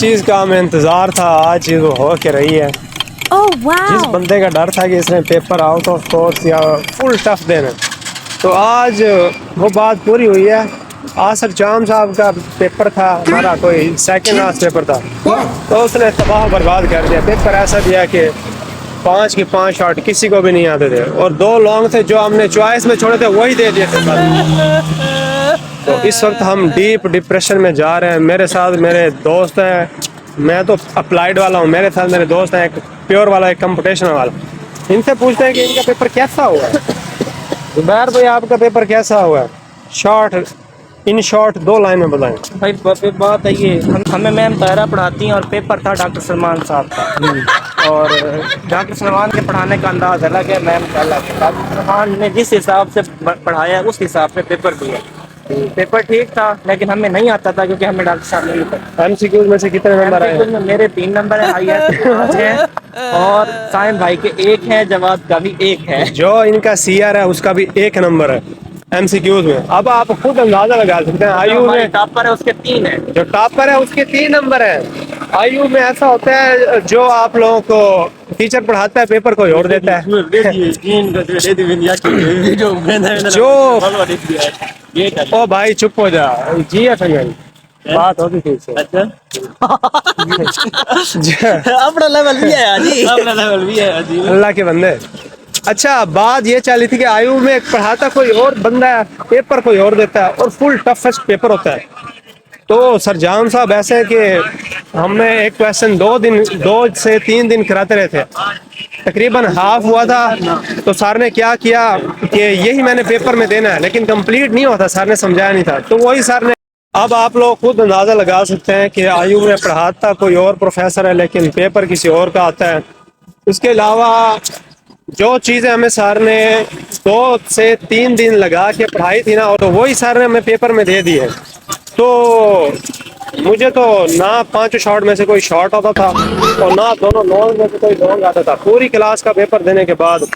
चीज़ का हमें इंतज़ार था आज चीज़ वो हो के रही है। Oh wow! जिस बंदे का डर था कि इसने पेपर आउट ऑफ कोर्स या फुल टफ देना, तो आज वो बात पूरी हुई है। आसर जाम साहब का पेपर था, हमारा कोई सेकंड लास्ट पेपर था, तो उसने तबाह बर्बाद कर दिया। पेपर ऐसा दिया कि 5 के 5 शॉट किसी को भी नहीं आते थे, और 2 लॉन्ग थे जो हमने चॉइस में छोड़े थे वही दे दिए थे सर। तो इस वक्त हम डीप डिप्रेशन में जा रहे हैं। मेरे साथ मेरे दोस्त हैं, मैं तो अप्लाइड वाला हूँ, मेरे साथ मेरे दोस्त हैं, एक प्योर वाला, एक कंपटीशन वाला। इनसे पूछते हैं कि इनका पेपर कैसा हुआ है। जुबैर भाई, आपका पेपर कैसा हुआ है? इन शॉर्ट 2 लाइन में बताएं। भाई बात है ये, हमें मैम तायरा पढ़ाती हैं और पेपर था डॉक्टर सलमान साहब का। और डॉक्टर सलमान के पढ़ाने का अंदाज अलग है, मैम का अलग है। डॉक्टर सलमान ने जिस हिसाब से पढ़ाया उस हिसाब से पेपर दिया। पेपर ठीक था, लेकिन हमें नहीं आता था क्योंकि हमें डॉक्टर साहब नहीं पता। एमसीक्यूज में से कितने नंबर आए? MCQ में मेरे 3 नंबर है, हाईएस्ट है, और साइम भाई के 1 है, जवाब का भी 1 है। जो इनका सीआर है उसका भी 1 नंबर है एमसीक्यूज में। अब आप खुद अंदाजा लगा सकते हैं। आयु में टॉपर है उसके 3 है, जो टॉपर है उसके 3 नंबर है। आयु में ऐसा होता है, जो आप लोगों को टीचर पढ़ाता है पेपर कोई और देता है। जो ओ भाई चुप हो जा जी। बात होगी ठीक से। अच्छा अपना लेवल भी है जी, अपना लेवल भी है जी। अल्लाह के बंदे। अच्छा, बात ये चली थी कि आयु में पढ़ाता कोई और बंदा है, पेपर कोई और देता है, और फुल टफेस्ट पेपर होता है। तो सर जाम साहब ऐसे है कि हमने एक क्वेश्चन 2 से 3 दिन कराते रहे थे, तकरीबन हाफ हुआ था। तो सर ने क्या किया कि यही मैंने पेपर में देना है, लेकिन कंप्लीट नहीं होता, सर ने समझाया नहीं था, तो वही सर ने। अब आप लोग खुद अंदाज़ा लगा सकते हैं कि आयु में पढ़ाता कोई और प्रोफेसर है, लेकिन पेपर किसी और का आता है। उसके अलावा जो चीज़ें हमें सर ने 2 से 3 दिन लगा के पढ़ाई थी ना, और तो वही सर ने हमें पेपर में दे दी है। तो मुझे तो ना 5 शॉट में से कोई शॉट आता था, और ना दोनों लॉन्ग में से कोई लॉन्ग आता था। पूरी क्लास का पेपर देने के बाद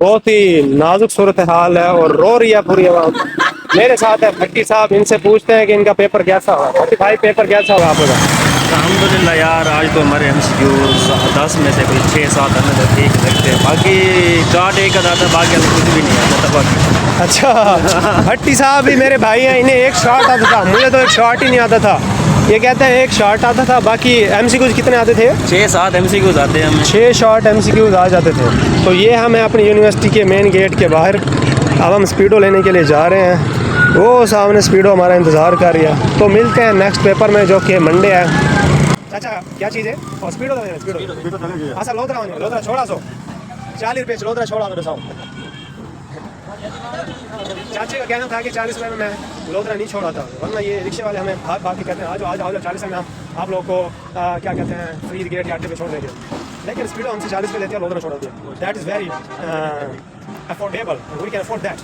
बहुत ही नाजुक सूरत हाल है, और रो रही है पूरी आवाम। मेरे साथ है भट्टी साहब, इनसे पूछते हैं कि इनका पेपर कैसा हुआ। भट्टी भाई, पेपर कैसा हुआ आप लोग? अल्हम्दुलिल्लाह यार, आज तो हमारे MCQ 10 में से कोई 6-7 हमें तो ठीक लगते हैं, बाकी चार्ट एक आता था, बाकी हमें कुछ भी नहीं आता था बाकी। अच्छा, भट्टी साहब भी मेरे भाई हैं, इन्हें 1 शॉट आता था, मुझे तो 1 शॉट ही नहीं आता था। ये कहते हैं 1 शॉट आता था, बाकी MCQs कितने आते थे? 6-7 MCQs आते हैं हमें। 6 शॉट MCQs आ जाते थे। तो ये हमें अपनी यूनिवर्सिटी के मेन गेट के बाहर, अब हम स्पीडो लेने के लिए जा रहे हैं। वो सामने स्पीडो हमारा इंतज़ार कर रही है। तो मिलते हैं नेक्स्ट पेपर में, जो कि मंडे है। चाचा क्या चीज़ है? और स्पीडो अच्छा, लोधरा छोड़ा सो 40 रुपये लोधरा छोड़ा दो साहब। चाचे का कहना था कि 40 रुपये में मैं लोधरा नहीं छोड़ा था, वरना ये रिक्शे वाले हमें भाग भाग के कहते हैं आज 40 में हम आप लोगों को क्या कहते हैं फ्री गेट या अड्डे पे छोड़ देंगे। लेकिन स्पीडो हमसे 40 रुपये लेते हैं, लोधरा छोड़ा दिया। That is very affordable, we can afford that.